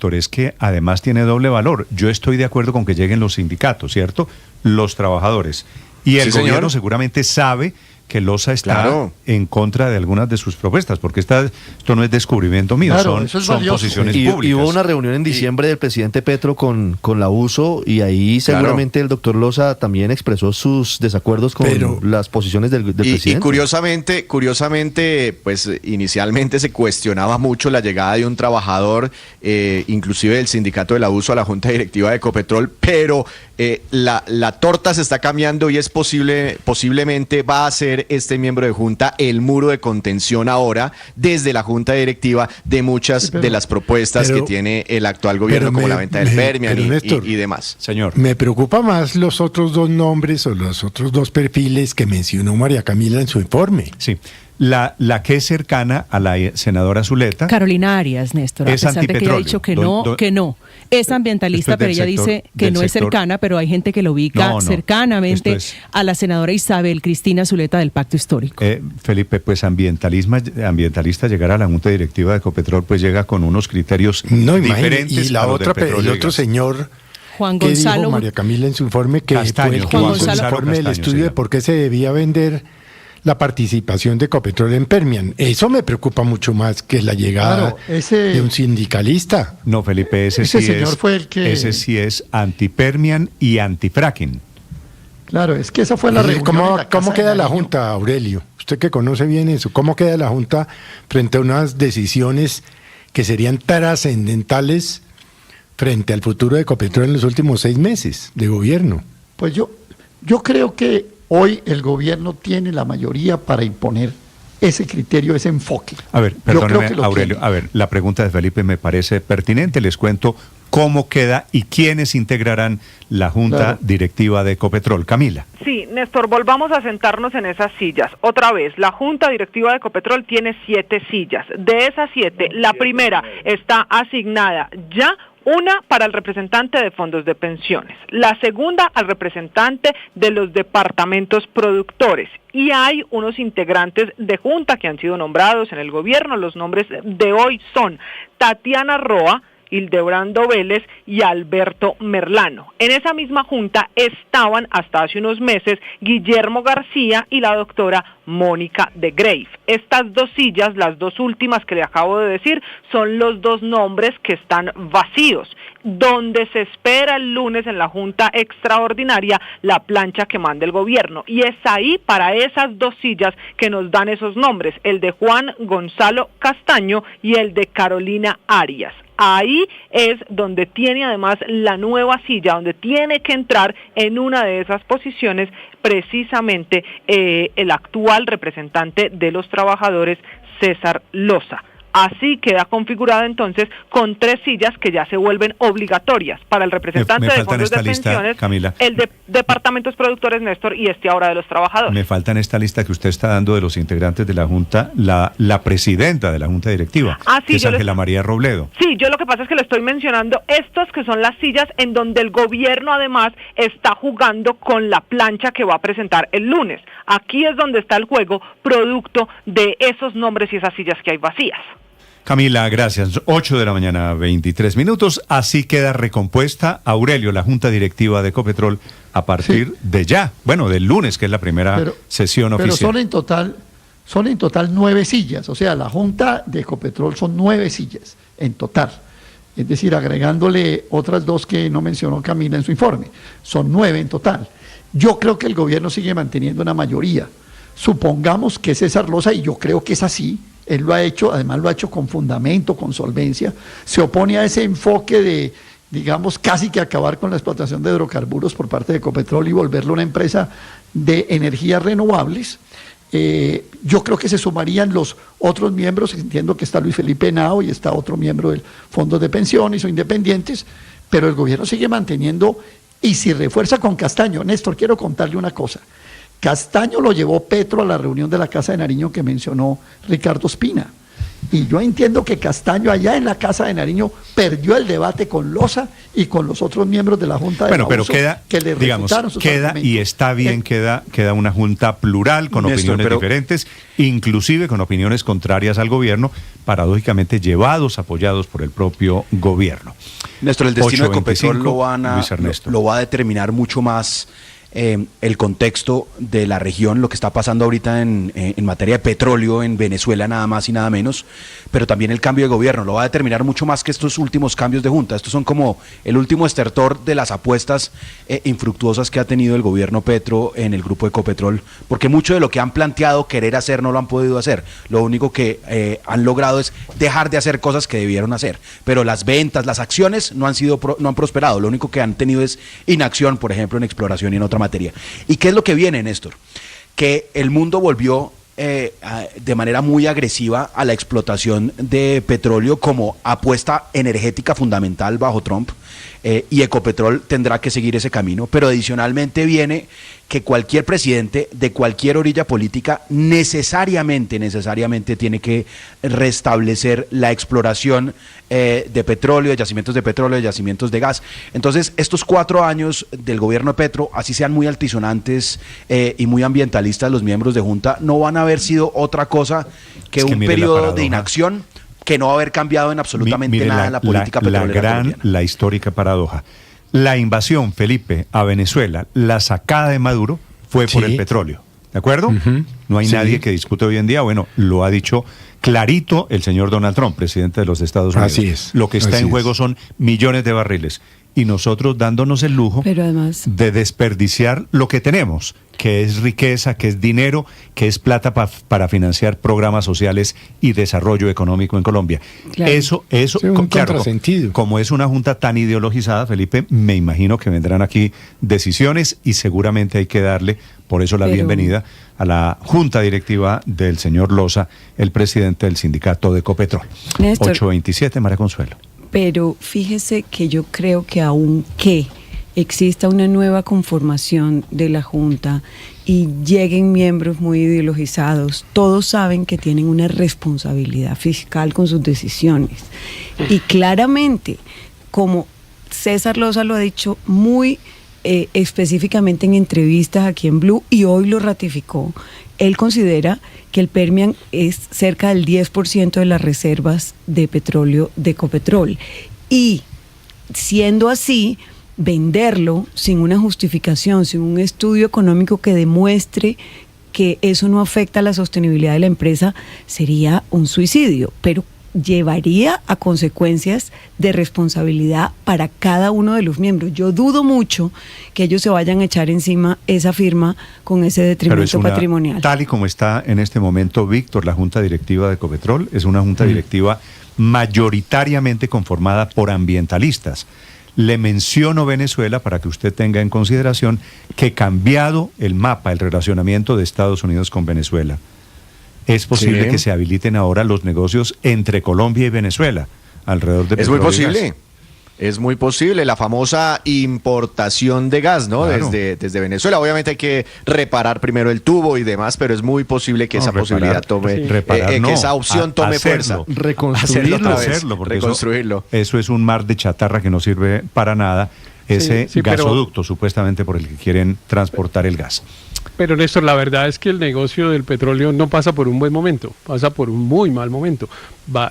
Néstor, es que además tiene doble valor. Yo estoy de acuerdo con que lleguen los sindicatos, ¿cierto? Los trabajadores. Y el gobierno seguramente sabe que Loza está en contra de algunas de sus propuestas, porque esto no es descubrimiento mío, son posiciones públicas. Y hubo una reunión en diciembre del presidente Petro con la USO, y ahí seguramente el doctor Loza también expresó sus desacuerdos con las posiciones del presidente. Y curiosamente, pues inicialmente se cuestionaba mucho la llegada de un trabajador, inclusive del sindicato de la USO, a la Junta Directiva de Ecopetrol, pero la torta se está cambiando y es posiblemente va a ser este miembro de Junta el muro de contención ahora desde la Junta Directiva de muchas de las propuestas que tiene el actual gobierno, como la venta del Permian y demás. Señor. Me preocupa más los otros dos nombres o los otros dos perfiles que mencionó María Camila en su informe. Sí. La que es cercana a la senadora Zuleta. Carolina Arias, Néstor, a pesar de que ella ha dicho que no, es ambientalista, pero ella dice que no es cercana, pero hay gente que lo ubica cercanamente a la senadora Isabel Cristina Zuleta del Pacto Histórico. Felipe, pues ambientalista llegar a la Junta Directiva de Ecopetrol, pues llega con unos criterios diferentes. Y el otro señor... Juan Gonzalo. Dijo María Camila en su informe que Castaño, fue el que hizo el informe del estudio de por qué se debía vender la participación de Ecopetrol en Permian. Eso me preocupa mucho más que la llegada de un sindicalista. No, Felipe, ese sí es anti-Permian y anti-fracking. Claro, es que esa fue la reunión. ¿Cómo queda la Junta, Aurelio? Usted que conoce bien eso, ¿cómo queda la Junta frente a unas decisiones que serían trascendentales frente al futuro de Ecopetrol en los últimos 6 meses de gobierno? Pues yo creo que hoy el gobierno tiene la mayoría para imponer ese criterio, ese enfoque. A ver, perdóneme, Aurelio, la pregunta de Felipe me parece pertinente. Les cuento cómo queda y quiénes integrarán la Junta Directiva de Ecopetrol. Camila. Sí, Néstor, volvamos a sentarnos en esas sillas. Otra vez, la Junta Directiva de Ecopetrol tiene 7 sillas. De esas 7, la primera está asignada ya. Una para el representante de fondos de pensiones, la segunda al representante de los departamentos productores, y hay unos integrantes de junta que han sido nombrados en el gobierno. Los nombres de hoy son Tatiana Roa, Hildebrando Vélez y Alberto Merlano. En esa misma junta estaban hasta hace unos meses Guillermo García y la doctora Mónica de Grave. Estas 2 sillas, las 2 últimas que le acabo de decir, son los 2 nombres que están vacíos, donde se espera el lunes en la Junta Extraordinaria la plancha que manda el gobierno. Y es ahí, para esas 2 sillas, que nos dan esos nombres, el de Juan Gonzalo Castaño y el de Carolina Arias. Ahí es donde tiene además la nueva silla, donde tiene que entrar en una de esas posiciones precisamente el actual representante de los trabajadores, César Loza. Así queda configurada entonces con 3 sillas que ya se vuelven obligatorias para el representante de fondos de pensiones, Camila, el de departamentos productores, Néstor, y ahora de los trabajadores. Me falta en esta lista que usted está dando de los integrantes de la Junta, la presidenta de la Junta Directiva, que es Ángela María Robledo. Sí, yo lo que pasa es que le estoy mencionando estos que son las sillas en donde el gobierno además está jugando con la plancha que va a presentar el lunes. Aquí es donde está el juego, producto de esos nombres y esas sillas que hay vacías. Camila, gracias. 8 de la mañana, 23 minutos. Así queda recompuesta, Aurelio, la Junta Directiva de Ecopetrol, a partir de ya. Bueno, del lunes, que es la primera sesión oficial. Pero son en total 9 sillas. O sea, la Junta de Ecopetrol son 9 sillas en total. Es decir, agregándole otras 2 que no mencionó Camila en su informe. Son 9 en total. Yo creo que el gobierno sigue manteniendo una mayoría. Supongamos que César Loza, y yo creo que es así, él lo ha hecho, además lo ha hecho con fundamento, con solvencia, se opone a ese enfoque de, digamos, casi que acabar con la explotación de hidrocarburos por parte de Ecopetrol y volverlo una empresa de energías renovables. Yo creo que se sumarían los otros miembros, entiendo que está Luis Felipe Henao y está otro miembro del Fondo de Pensiones o independientes, pero el gobierno sigue manteniendo, y si refuerza con Castaño. Néstor, quiero contarle una cosa. Castaño lo llevó Petro a la reunión de la Casa de Nariño que mencionó Ricardo Espina. Y yo entiendo que Castaño allá en la Casa de Nariño perdió el debate con Loza y con los otros miembros de la Junta de pero queda, que le digamos, queda y está bien, queda una junta plural con Néstor, opiniones diferentes, inclusive con opiniones contrarias al gobierno, paradójicamente apoyados por el propio gobierno. Néstor, el destino de Ecopetrol lo va a determinar mucho más el contexto de la región, lo que está pasando ahorita en materia de petróleo en Venezuela, nada más y nada menos, pero también el cambio de gobierno lo va a determinar mucho más que estos últimos cambios de junta. Estos son como el último estertor de las apuestas infructuosas que ha tenido el gobierno Petro en el grupo Ecopetrol, porque mucho de lo que han planteado querer hacer no lo han podido hacer. Lo único que han logrado es dejar de hacer cosas que debieron hacer, pero las ventas, las acciones no han prosperado. Lo único que han tenido es inacción, por ejemplo, en exploración y en otra materia. ¿Y qué es lo que viene, Néstor? Que el mundo volvió de manera muy agresiva a la explotación de petróleo como apuesta energética fundamental bajo Trump, y Ecopetrol tendrá que seguir ese camino, pero adicionalmente viene que cualquier presidente de cualquier orilla política necesariamente tiene que restablecer la exploración de petróleo, de yacimientos de petróleo, de yacimientos de gas. Entonces, estos 4 años del gobierno de Petro, así sean muy altisonantes y muy ambientalistas los miembros de Junta, no van a haber sido otra cosa que un periodo de inacción que no va a haber cambiado en absolutamente nada en la política petrolera colombiana. La histórica paradoja. La invasión, Felipe, a Venezuela, la sacada de Maduro fue por el petróleo. ¿De acuerdo? No hay nadie que discute hoy en día. Bueno, lo ha dicho clarito el señor Donald Trump, presidente de los Estados Unidos. Así es. Lo que está en juego son millones de barriles. Y nosotros dándonos el lujo de desperdiciar lo que tenemos, que es riqueza, que es dinero, que es plata para financiar programas sociales y desarrollo económico en Colombia. Claro. Eso como es una junta tan ideologizada, Felipe, me imagino que vendrán aquí decisiones y seguramente hay que darle, por eso la bienvenida a la junta directiva del señor Loza, el presidente del sindicato de Ecopetrol. 827, María Consuelo. Pero fíjese que yo creo que aunque exista una nueva conformación de la Junta y lleguen miembros muy ideologizados, todos saben que tienen una responsabilidad fiscal con sus decisiones. Y claramente, como César Loza lo ha dicho muy específicamente en entrevistas aquí en Blue y hoy lo ratificó, él considera que el Permian es cerca del 10% de las reservas de petróleo de Ecopetrol. Y siendo así, venderlo sin una justificación, sin un estudio económico que demuestre que eso no afecta a la sostenibilidad de la empresa, sería un suicidio, pero llevaría a consecuencias de responsabilidad para cada uno de los miembros. Yo dudo mucho que ellos se vayan a echar encima esa firma con ese detrimento patrimonial. Tal y como está en este momento, Víctor, la junta directiva de Ecopetrol es una junta directiva mayoritariamente conformada por ambientalistas. Le menciono Venezuela para que usted tenga en consideración que cambiado el mapa, el relacionamiento de Estados Unidos con Venezuela, es posible que se habiliten ahora los negocios entre Colombia y Venezuela alrededor de petróleo. Es muy posible. Es muy posible, la famosa importación de gas, ¿no? Claro. Desde Venezuela. Obviamente hay que reparar primero el tubo y demás, pero es muy posible que esa posibilidad tome, que esa opción tome fuerza. Reconstruirlo. Eso es un mar de chatarra que no sirve para nada. Ese gasoducto supuestamente por el que quieren transportar el gas. Pero Néstor, la verdad es que el negocio del petróleo no pasa por un buen momento, pasa por un muy mal momento.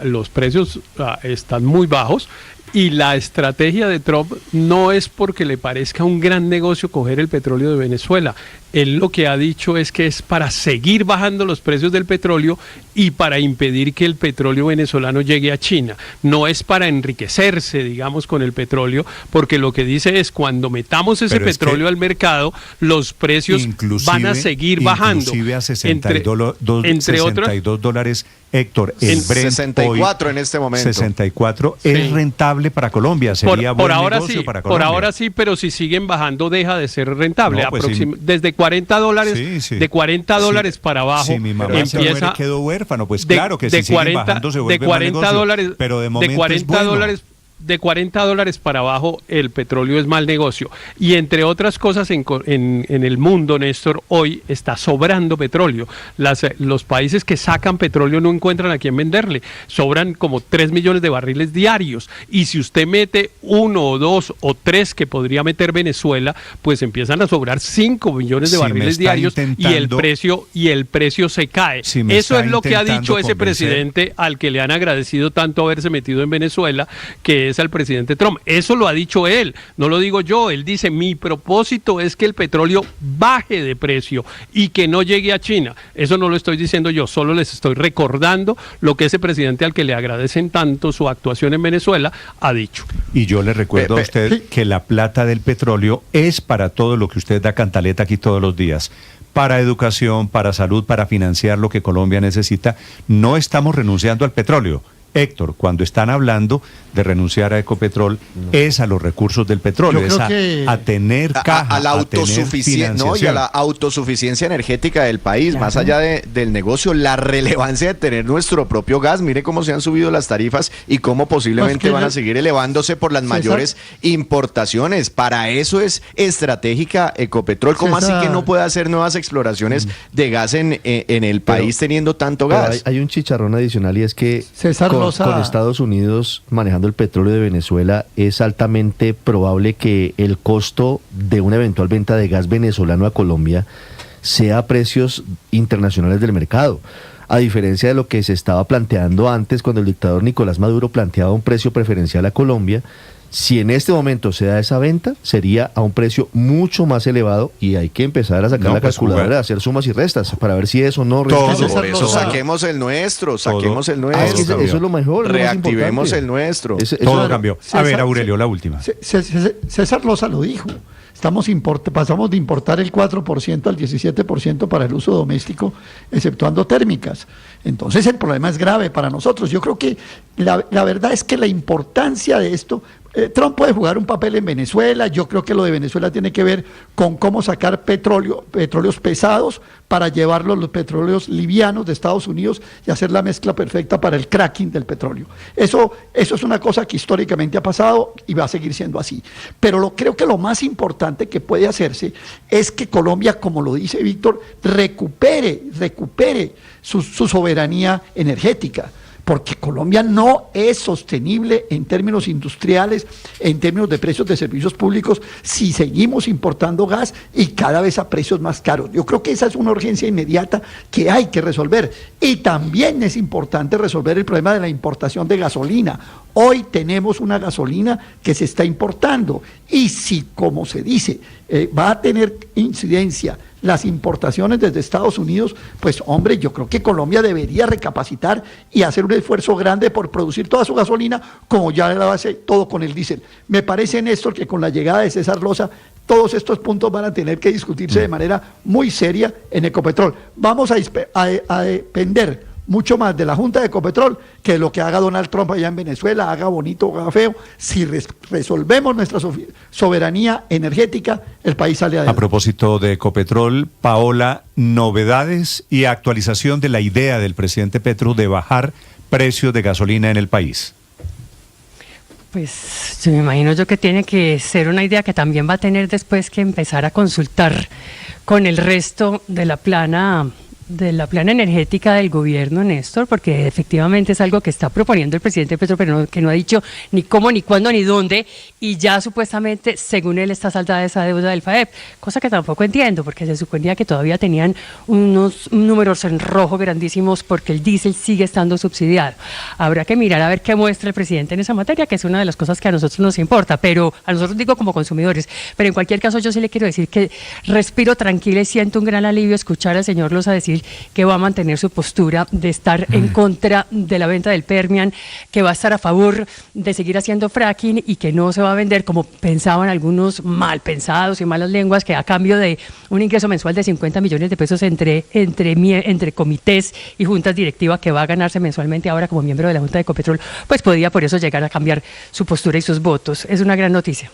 Los precios están muy bajos y la estrategia de Trump no es porque le parezca un gran negocio coger el petróleo de Venezuela. Él lo que ha dicho es que es para seguir bajando los precios del petróleo y para impedir que el petróleo venezolano llegue a China. No es para enriquecerse, digamos, con el petróleo, porque lo que dice es cuando metamos ese petróleo al mercado, los precios van a seguir bajando. Inclusive a 62 dólares, Héctor, el Brent 64 hoy, en este momento. 64 es rentable para Colombia, sería buen negocio para Colombia. Por ahora sí, pero si siguen bajando deja de ser rentable. No, pues desde $40, de $40 para abajo, si mi mamá empieza, quedó huérfano, pues claro que si sigue bajando se vuelve buen negocio, pero de momento es bueno. de $40 para abajo el petróleo es mal negocio. Y entre otras cosas en el mundo, Néstor, hoy está sobrando petróleo. Los países que sacan petróleo no encuentran a quién venderle. Sobran como 3 millones de barriles diarios. Y si usted mete 1 o 2 o 3 que podría meter Venezuela, pues empiezan a sobrar 5 millones de barriles diarios y el precio se cae. Eso es lo que ha dicho ese presidente al que le han agradecido tanto haberse metido en Venezuela, que es al presidente Trump. Eso lo ha dicho él, no lo digo yo. Él dice, mi propósito es que el petróleo baje de precio y que no llegue a China. Eso no lo estoy diciendo yo, solo les estoy recordando lo que ese presidente al que le agradecen tanto su actuación en Venezuela ha dicho. Y yo le recuerdo a usted que la plata del petróleo es para todo lo que usted da cantaleta aquí todos los días. Para educación, para salud, para financiar lo que Colombia necesita. No estamos renunciando al petróleo. Héctor, cuando están hablando de renunciar a Ecopetrol, es a los recursos del petróleo, es a tener caja, a la autosuficiencia, ¿no? Y a la autosuficiencia energética del país, claro. Más allá del negocio, la relevancia de tener nuestro propio gas. Mire cómo se han subido las tarifas y cómo posiblemente van a seguir elevándose por las mayores importaciones. Para eso es estratégica Ecopetrol. ¿Cómo así que no puede hacer nuevas exploraciones de gas en el país teniendo tanto gas? Hay un chicharrón adicional y es que con Estados Unidos manejando el petróleo de Venezuela, es altamente probable que el costo de una eventual venta de gas venezolano a Colombia sea a precios internacionales del mercado. A diferencia de lo que se estaba planteando antes, cuando el dictador Nicolás Maduro planteaba un precio preferencial a Colombia, si en este momento se da esa venta, sería a un precio mucho más elevado y hay que empezar a sacar la calculadora, a hacer sumas y restas para ver si eso no... Por eso saquemos el nuestro, saquemos el nuestro. Eso es lo mejor. Reactivemos el nuestro. Todo cambió. A ver, Aurelio, la última. César Loza lo dijo. Pasamos de importar el 4% al 17% para el uso doméstico, exceptuando térmicas. Entonces el problema es grave para nosotros. Yo creo que la verdad es que la importancia de esto... Trump puede jugar un papel en Venezuela. Yo creo que lo de Venezuela tiene que ver con cómo sacar petróleos pesados para llevarlos los petróleos livianos de Estados Unidos y hacer la mezcla perfecta para el cracking del petróleo. Eso es una cosa que históricamente ha pasado y va a seguir siendo así. Pero creo que lo más importante que puede hacerse es que Colombia, como lo dice Víctor, recupere su soberanía energética. Porque Colombia no es sostenible en términos industriales, en términos de precios de servicios públicos, si seguimos importando gas y cada vez a precios más caros. Yo creo que esa es una urgencia inmediata que hay que resolver. Y también es importante resolver el problema de la importación de gasolina. Hoy tenemos una gasolina que se está importando y si, como se dice, va a tener incidencia las importaciones desde Estados Unidos, pues hombre, yo creo que Colombia debería recapacitar y hacer un esfuerzo grande por producir toda su gasolina, como ya lo hace todo con el diésel. Me parece, Néstor, que con la llegada de César Loza, todos estos puntos van a tener que discutirse de manera muy seria en Ecopetrol. Vamos a depender mucho más de la Junta de Ecopetrol que de lo que haga Donald Trump allá en Venezuela, haga bonito o haga feo. Si resolvemos nuestra soberanía energética, el país sale adelante. A propósito de Ecopetrol, Paola, novedades y actualización de la idea del presidente Petro de bajar precios de gasolina en el país. Pues yo me imagino que tiene que ser una idea que también va a tener después que empezar a consultar con el resto de la plana energética del gobierno, Néstor, porque efectivamente es algo que está proponiendo el presidente Petro, pero que no ha dicho ni cómo, ni cuándo, ni dónde, y ya supuestamente, según él, está saldada esa deuda del FAEP, cosa que tampoco entiendo, porque se suponía que todavía tenían unos números en rojo grandísimos porque el diésel sigue estando subsidiado. Habrá que mirar a ver qué muestra el presidente en esa materia, que es una de las cosas que a nosotros nos importa, pero a nosotros digo como consumidores, pero en cualquier caso yo sí le quiero decir que respiro tranquila y siento un gran alivio escuchar al señor Loza decir que va a mantener su postura de estar en contra de la venta del Permian, que va a estar a favor de seguir haciendo fracking y que no se va a vender como pensaban algunos mal pensados y malas lenguas, que a cambio de un ingreso mensual de 50 millones de pesos entre comités y juntas directivas que va a ganarse mensualmente ahora como miembro de la Junta de Ecopetrol, pues podía por eso llegar a cambiar su postura y sus votos. Es una gran noticia.